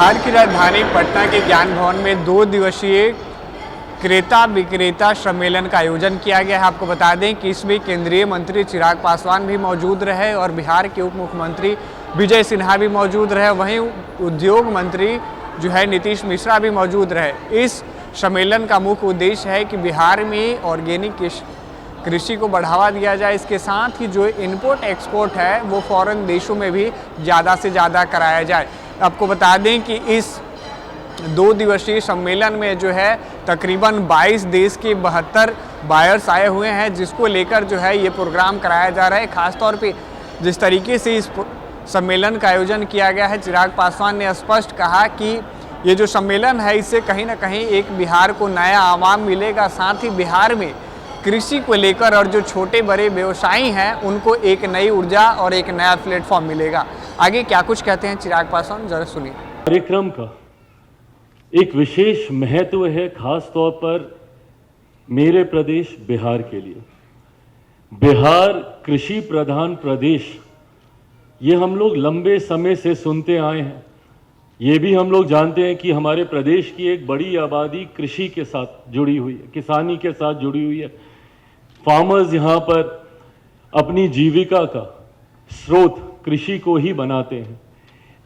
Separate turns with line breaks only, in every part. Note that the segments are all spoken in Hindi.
बिहार की राजधानी पटना के ज्ञान भवन में 2 दिवसीय क्रेता विक्रेता सम्मेलन का आयोजन किया गया है। आपको बता दें कि इसमें केंद्रीय मंत्री चिराग पासवान भी मौजूद रहे और बिहार के उप मुख्यमंत्री विजय सिन्हा भी मौजूद रहे। वहीं उद्योग मंत्री जो है नीतीश मिश्रा भी मौजूद रहे। इस सम्मेलन का मुख्य उद्देश्य है कि बिहार में ऑर्गेनिक कृषि को बढ़ावा दिया जाए। इसके साथ ही जो इम्पोर्ट एक्सपोर्ट है वो फॉरेन देशों में भी ज़्यादा से ज़्यादा कराया जाए। आपको बता दें कि इस 2 दिवसीय सम्मेलन में जो है तकरीबन 22 देश के 72 बायर्स आए हुए हैं, जिसको लेकर जो है ये प्रोग्राम कराया जा रहा है। ख़ासतौर पे जिस तरीके से इस सम्मेलन का आयोजन किया गया है, चिराग पासवान ने स्पष्ट कहा कि ये जो सम्मेलन है इससे कहीं ना कहीं एक बिहार को नया आवाम मिलेगा। साथ ही बिहार में कृषि को लेकर और जो छोटे बड़े व्यवसायी हैं उनको एक नई ऊर्जा और एक नया प्लेटफॉर्म मिलेगा। आगे क्या कुछ कहते हैं चिराग पासवान, जरा सुनिए।
कार्यक्रम का एक विशेष महत्व है, खास तौर पर मेरे प्रदेश बिहार के लिए। बिहार कृषि प्रधान प्रदेश, ये हम लोग लंबे समय से सुनते आए हैं। ये भी हम लोग जानते हैं कि हमारे प्रदेश की एक बड़ी आबादी कृषि के साथ जुड़ी हुई है, किसानी के साथ जुड़ी हुई है। फार्मर्स यहाँ पर अपनी जीविका का स्रोत कृषि को ही बनाते हैं।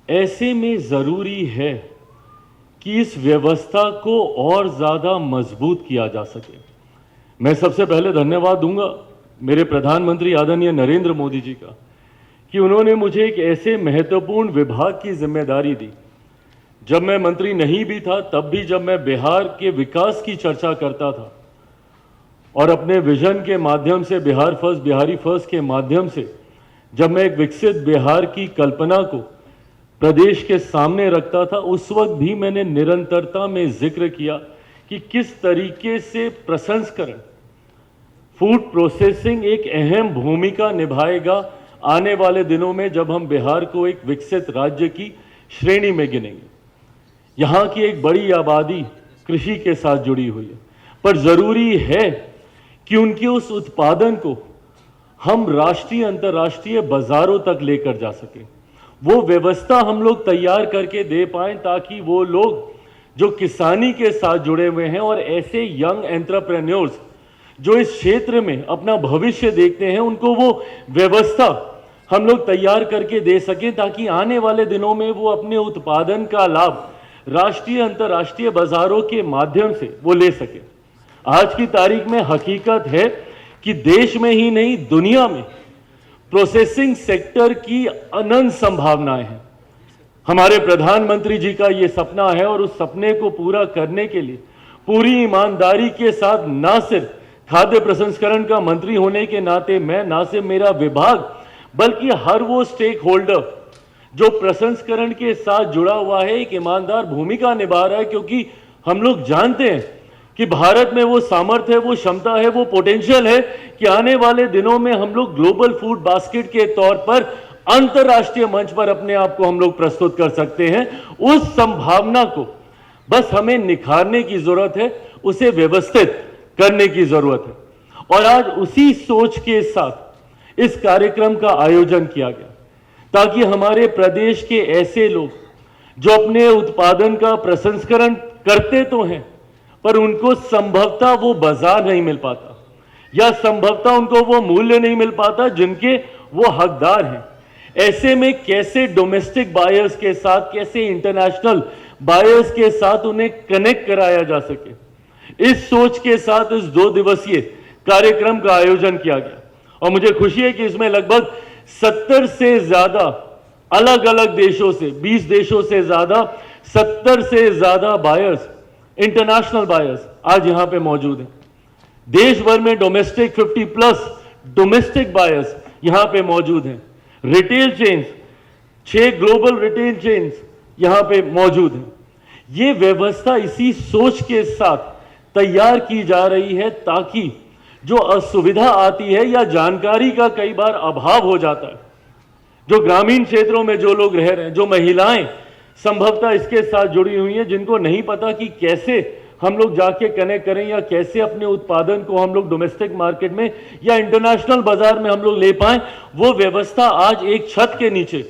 ऐसे में ज़रूरी है कि इस व्यवस्था को और ज़्यादा मजबूत किया जा सके। मैं सबसे पहले धन्यवाद दूंगा मेरे प्रधानमंत्री आदरणीय नरेंद्र मोदी जी का कि उन्होंने मुझे एक ऐसे महत्वपूर्ण विभाग की जिम्मेदारी दी। जब मैं मंत्री नहीं भी था तब भी जब मैं बिहार के विकास की चर्चा करता था और अपने विजन के माध्यम से बिहार फर्स्ट बिहारी फर्स्ट के माध्यम से जब मैं एक विकसित बिहार की कल्पना को प्रदेश के सामने रखता था, उस वक्त भी मैंने निरंतरता में जिक्र किया कि किस तरीके से प्रसंस्करण, फूड प्रोसेसिंग एक अहम भूमिका निभाएगा आने वाले दिनों में, जब हम बिहार को एक विकसित राज्य की श्रेणी में गिनेंगे। यहाँ की एक बड़ी आबादी कृषि के साथ जुड़ी हुई है, पर जरूरी है कि उनके उस उत्पादन को हम राष्ट्रीय अंतर्राष्ट्रीय बाजारों तक लेकर जा सकें। वो व्यवस्था हम लोग तैयार करके दे पाएं ताकि वो लोग जो किसानी के साथ जुड़े हुए हैं और ऐसे यंग एंटरप्रेन्योर्स जो इस क्षेत्र में अपना भविष्य देखते हैं, उनको वो व्यवस्था हम लोग तैयार करके दे सकें ताकि आने वाले दिनों में वो अपने उत्पादन का लाभ राष्ट्रीय अंतर्राष्ट्रीय बाजारों के माध्यम से वो ले सके। आज की तारीख में हकीकत है कि देश में ही नहीं दुनिया में प्रोसेसिंग सेक्टर की अनंत संभावनाएं हैं। हमारे प्रधानमंत्री जी का ये सपना है और उस सपने को पूरा करने के लिए पूरी ईमानदारी के साथ ना सिर्फ खाद्य प्रसंस्करण का मंत्री होने के नाते मैं, ना सिर्फ मेरा विभाग, बल्कि हर वो स्टेक होल्डर जो प्रसंस्करण के साथ जुड़ा हुआ है एक ईमानदार भूमिका निभा रहा है। क्योंकि हम लोग जानते हैं कि भारत में वो सामर्थ्य है, वो क्षमता है, वो पोटेंशियल है कि आने वाले दिनों में हम लोग ग्लोबल फूड बास्केट के तौर पर अंतर्राष्ट्रीय मंच पर अपने आप को हम लोग प्रस्तुत कर सकते हैं। उस संभावना को बस हमें निखारने की जरूरत है, उसे व्यवस्थित करने की जरूरत है। और आज उसी सोच के साथ इस कार्यक्रम का आयोजन किया गया ताकि हमारे प्रदेश के ऐसे लोग जो अपने उत्पादन का प्रसंस्करण करते तो हैं पर उनको संभवतः वो बाजार नहीं मिल पाता या संभवतः उनको वो मूल्य नहीं मिल पाता जिनके वो हकदार हैं। ऐसे में कैसे डोमेस्टिक बायर्स के साथ, कैसे इंटरनेशनल बायर्स के साथ उन्हें कनेक्ट कराया जा सके, इस सोच के साथ इस 2 दिवसीय कार्यक्रम का आयोजन किया गया। और मुझे खुशी है कि इसमें लगभग 70 से ज्यादा अलग अलग देशों से, 20 देशों से ज्यादा, 70 से ज्यादा बायर्स, इंटरनेशनल बायर्स आज यहां पे मौजूद हैं। देश भर में डोमेस्टिक 50+ डोमेस्टिक बायर्स यहां पे मौजूद हैं। Retail chains, 6 global retail chains यहां पे मौजूद हैं। ये व्यवस्था इसी सोच के साथ तैयार की जा रही है ताकि जो असुविधा आती है या जानकारी का कई बार अभाव हो जाता है, जो ग्रामीण क्षेत्रों में जो लोग रह रहे हैं, जो महिलाएं संभवतः इसके साथ जुड़ी हुई हैं, जिनको नहीं पता कि कैसे हम लोग जाके कनेक्ट करें या कैसे अपने उत्पादन को हम लोग डोमेस्टिक मार्केट में या इंटरनेशनल बाजार में हम लोग ले पाएं, वो व्यवस्था आज एक छत के नीचे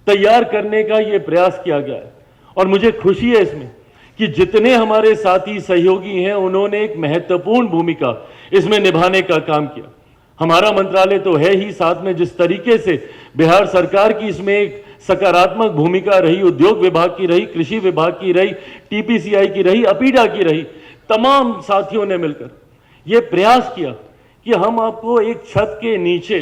तैयार करने का ये प्रयास किया गया है। और मुझे खुशी है इसमें कि जितने हमारे साथी सहयोगी हैं उन्होंने एक महत्वपूर्ण भूमिका इसमें निभाने का काम किया। हमारा मंत्रालय तो है ही, साथ में जिस तरीके से बिहार सरकार की इसमें एक सकारात्मक भूमिका रही, उद्योग विभाग की रही, कृषि विभाग की रही, टीपीसीआई की रही, अपीडा की रही, तमाम साथियों ने मिलकर यह प्रयास किया कि हम आपको एक छत के नीचे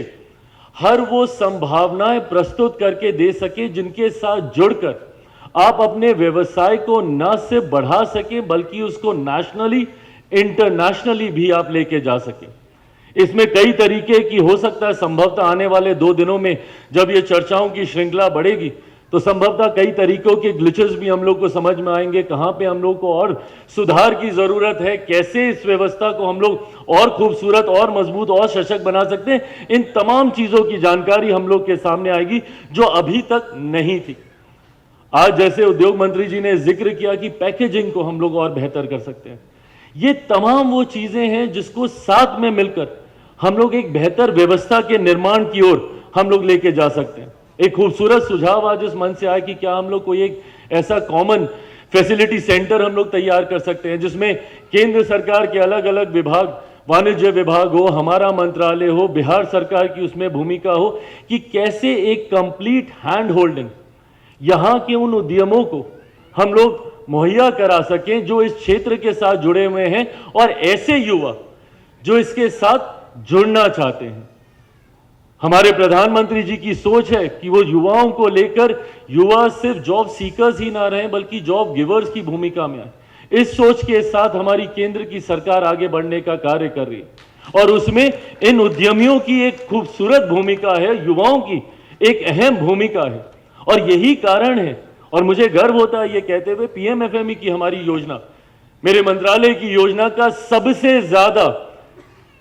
हर वो संभावनाएं प्रस्तुत करके दे सके जिनके साथ जुड़कर आप अपने व्यवसाय को न सिर्फ बढ़ा सके बल्कि उसको नेशनली इंटरनेशनली भी आप लेके जा सके। इसमें कई तरीके की हो सकता है, संभवतः आने वाले 2 दिनों में जब ये चर्चाओं की श्रृंखला बढ़ेगी तो संभवतः कई तरीकों के ग्लिचेस भी हम लोग को समझ में आएंगे, कहां पे हम लोग को और सुधार की जरूरत है, कैसे इस व्यवस्था को हम लोग और खूबसूरत और मजबूत और सशक्त बना सकते हैं। इन तमाम चीजों की जानकारी हम लोग के सामने आएगी जो अभी तक नहीं थी। आज जैसे उद्योग मंत्री जी ने जिक्र किया कि पैकेजिंग को हम लोग और बेहतर कर सकते हैं, ये तमाम वो चीजें हैं जिसको साथ में मिलकर हम लोग एक बेहतर व्यवस्था के निर्माण की ओर हम लोग लेके जा सकते हैं। एक खूबसूरत सुझाव आज इस मन से आया कि क्या हम लोग कोई एक ऐसा कॉमन फैसिलिटी सेंटर हम लोग तैयार कर सकते हैं जिसमें केंद्र सरकार के अलग अलग विभाग, वाणिज्य विभाग हो, हमारा मंत्रालय हो, बिहार सरकार की उसमें भूमिका हो, कि कैसे एक कंप्लीट हैंड होल्डिंग यहां के उन उद्यमों को हम लोग मुहैया करा सकें जो इस क्षेत्र के साथ जुड़े हुए हैं और ऐसे युवा जो इसके साथ जुड़ना चाहते हैं। हमारे प्रधानमंत्री जी की सोच है कि वो युवाओं को लेकर युवा सिर्फ जॉब सीकर्स ही ना रहे बल्कि जॉब गिवर्स की भूमिका में आए। इस सोच के साथ हमारी केंद्र की सरकार आगे बढ़ने का कार्य कर रही है और उसमें इन उद्यमियों की एक खूबसूरत भूमिका है, युवाओं की एक अहम भूमिका है। और यही कारण है, और मुझे गर्व होता है ये कहते हुए, पीएमएफएमई की हमारी योजना, मेरे मंत्रालय की योजना का सबसे ज्यादा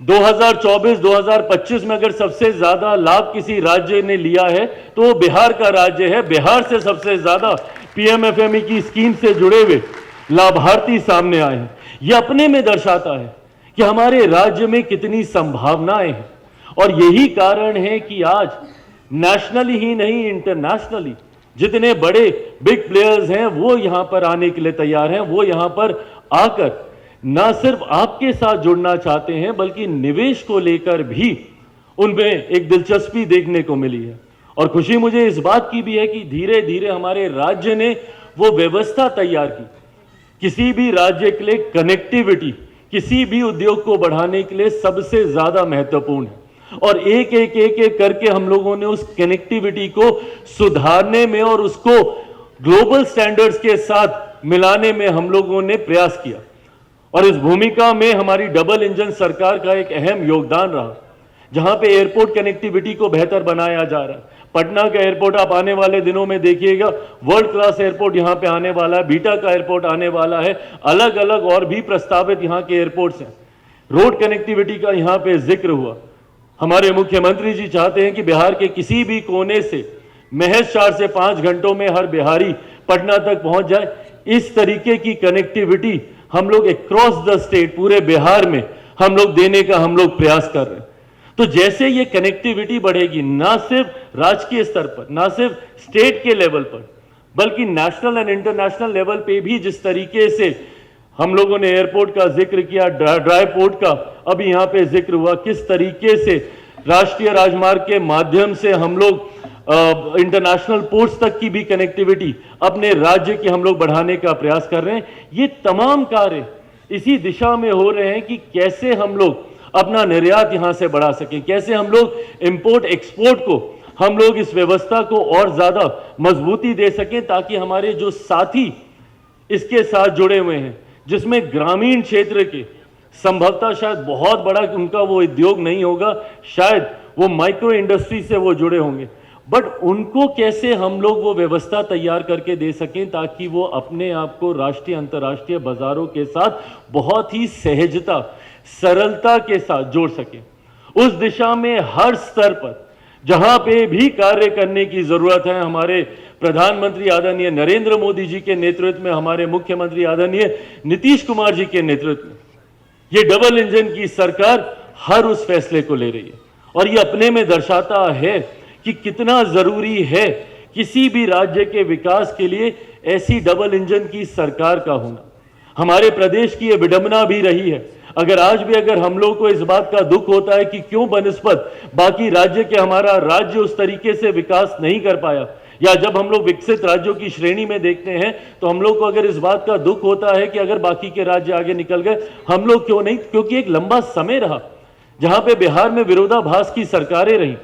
2024-2025 में अगर सबसे ज्यादा लाभ किसी राज्य ने लिया है तो वो बिहार का राज्य है। बिहार से सबसे ज्यादा पीएमएफएमई की स्कीम से जुड़े हुए लाभार्थी सामने आए हैं। यह अपने में दर्शाता है कि हमारे राज्य में कितनी संभावनाएं हैं और यही कारण है कि आज नेशनली ही नहीं इंटरनेशनली जितने बड़े बिग प्लेयर्स हैं वो यहां पर आने के लिए तैयार हैं। वो यहां पर आकर न सिर्फ आपके साथ जुड़ना चाहते हैं बल्कि निवेश को लेकर भी उनमें एक दिलचस्पी देखने को मिली है। और खुशी मुझे इस बात की भी है कि धीरे धीरे हमारे राज्य ने वो व्यवस्था तैयार की। किसी भी राज्य के लिए कनेक्टिविटी किसी भी उद्योग को बढ़ाने के लिए सबसे ज्यादा महत्वपूर्ण है और एक एक करके हम लोगों ने उस कनेक्टिविटी को सुधारने में और उसको ग्लोबल स्टैंडर्ड्स के साथ मिलाने में हम लोगों ने प्रयास किया। और इस भूमिका में हमारी डबल इंजन सरकार का एक अहम योगदान रहा, जहां पे एयरपोर्ट कनेक्टिविटी को बेहतर बनाया जा रहा है। पटना का एयरपोर्ट आप आने वाले दिनों में देखिएगा, वर्ल्ड क्लास एयरपोर्ट यहां पे आने वाला है, बीटा का एयरपोर्ट आने वाला है, अलग अलग और भी प्रस्तावित यहां के एयरपोर्ट्स हैं। रोड कनेक्टिविटी का यहां पे जिक्र हुआ। हमारे मुख्यमंत्री जी चाहते हैं कि बिहार के किसी भी कोने से महज 4 से 5 घंटों में हर बिहारी पटना तक पहुंच जाए। इस तरीके की कनेक्टिविटी हम लोग अक्रॉस द स्टेट पूरे बिहार में हम लोग देने का हम लोग प्रयास कर रहे हैं। तो जैसे ये कनेक्टिविटी बढ़ेगी, ना सिर्फ राजकीय स्तर पर, ना सिर्फ स्टेट के लेवल पर, बल्कि नेशनल एंड इंटरनेशनल लेवल पे भी जिस तरीके से हम लोगों ने एयरपोर्ट का जिक्र किया, ड्राई पोर्ट का अभी यहाँ पे जिक्र हुआ, किस तरीके से राष्ट्रीय राजमार्ग के माध्यम से हम लोग इंटरनेशनल पोर्ट्स तक की भी कनेक्टिविटी अपने राज्य की हम लोग बढ़ाने का प्रयास कर रहे हैं। ये तमाम कार्य इसी दिशा में हो रहे हैं कि कैसे हम लोग अपना निर्यात यहां से बढ़ा सकें, कैसे हम लोग इंपोर्ट एक्सपोर्ट को हम लोग इस व्यवस्था को और ज्यादा मजबूती दे सकें, ताकि हमारे जो साथी इसके साथ जुड़े हुए हैं, जिसमें ग्रामीण क्षेत्र के संभवतः शायद बहुत बड़ा उनका वो उद्योग नहीं होगा, शायद वो माइक्रो इंडस्ट्री से वो जुड़े होंगे, बट उनको कैसे हम लोग वो व्यवस्था तैयार करके दे सकें ताकि वो अपने आप को राष्ट्रीय अंतर्राष्ट्रीय बाजारों के साथ बहुत ही सहजता सरलता के साथ जोड़ सकें। उस दिशा में हर स्तर पर जहां पे भी कार्य करने की जरूरत है, हमारे प्रधानमंत्री आदरणीय नरेंद्र मोदी जी के नेतृत्व में, हमारे मुख्यमंत्री आदरणीय नीतीश कुमार जी के नेतृत्व में ये डबल इंजन की सरकार हर उस फैसले को ले रही है। और ये अपने में दर्शाता है कि कितना जरूरी है किसी भी राज्य के विकास के लिए ऐसी डबल इंजन की सरकार का होना हमारे प्रदेश की यह विडंबना भी रही है। अगर हम लोग को इस बात का दुख होता है कि क्यों बनिस्बत बाकी राज्य के हमारा राज्य उस तरीके से विकास नहीं कर पाया, या जब हम लोग विकसित राज्यों की श्रेणी में देखते हैं तो हम लोग को अगर इस बात का दुख होता है कि अगर बाकी के राज्य आगे निकल गए हम लोग क्यों नहीं, क्योंकि एक लंबा समय रहा जहां पे बिहार में विरोधाभास की सरकारें रहीं।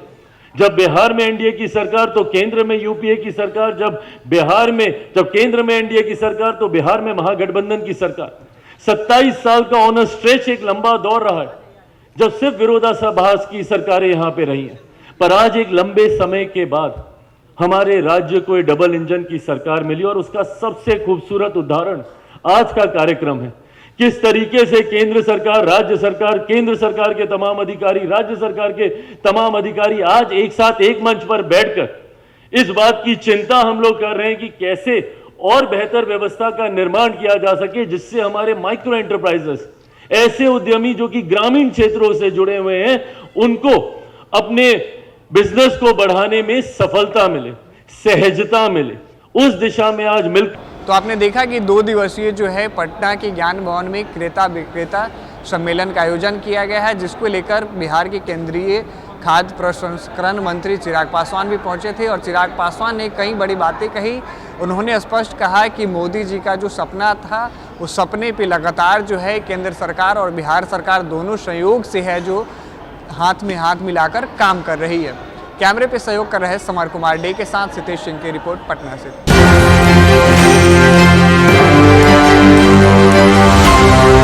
जब बिहार में एनडीए की सरकार तो केंद्र में यूपीए की सरकार, जब केंद्र में एनडीए की सरकार तो बिहार में महागठबंधन की सरकार। 27 साल का ऑन स्ट्रेच एक लंबा दौर रहा है जब सिर्फ विरोधाभास की सरकारें यहां पे रही हैं। पर आज एक लंबे समय के बाद हमारे राज्य को डबल इंजन की सरकार मिली और उसका सबसे खूबसूरत उदाहरण आज का कार्यक्रम है। किस तरीके से केंद्र सरकार, राज्य सरकार, केंद्र सरकार के तमाम अधिकारी, राज्य सरकार के तमाम अधिकारी आज एक साथ एक मंच पर बैठकर इस बात की चिंता हम लोग कर रहे हैं कि कैसे और बेहतर व्यवस्था का निर्माण किया जा सके जिससे हमारे माइक्रो एंटरप्राइजेस, ऐसे उद्यमी जो कि ग्रामीण क्षेत्रों से जुड़े हुए हैं, उनको अपने बिजनेस को बढ़ाने में सफलता मिले, सहजता मिले, उस दिशा में आज मिल।
तो आपने देखा कि 2 दिवसीय जो है पटना के ज्ञान भवन में क्रेता विक्रेता सम्मेलन का आयोजन किया गया है, जिसको लेकर बिहार के केंद्रीय खाद्य प्रसंस्करण मंत्री चिराग पासवान भी पहुंचे थे और चिराग पासवान ने कई बड़ी बातें कही। उन्होंने स्पष्ट कहा कि मोदी जी का जो सपना था उस सपने पे लगातार जो है केंद्र सरकार और बिहार सरकार दोनों संयोग से है जो हाथ में हाथ मिलाकर काम कर रही है। कैमरे पे सहयोग कर रहे समर कुमार डे के साथ सितेश सिंह की रिपोर्ट पटना से।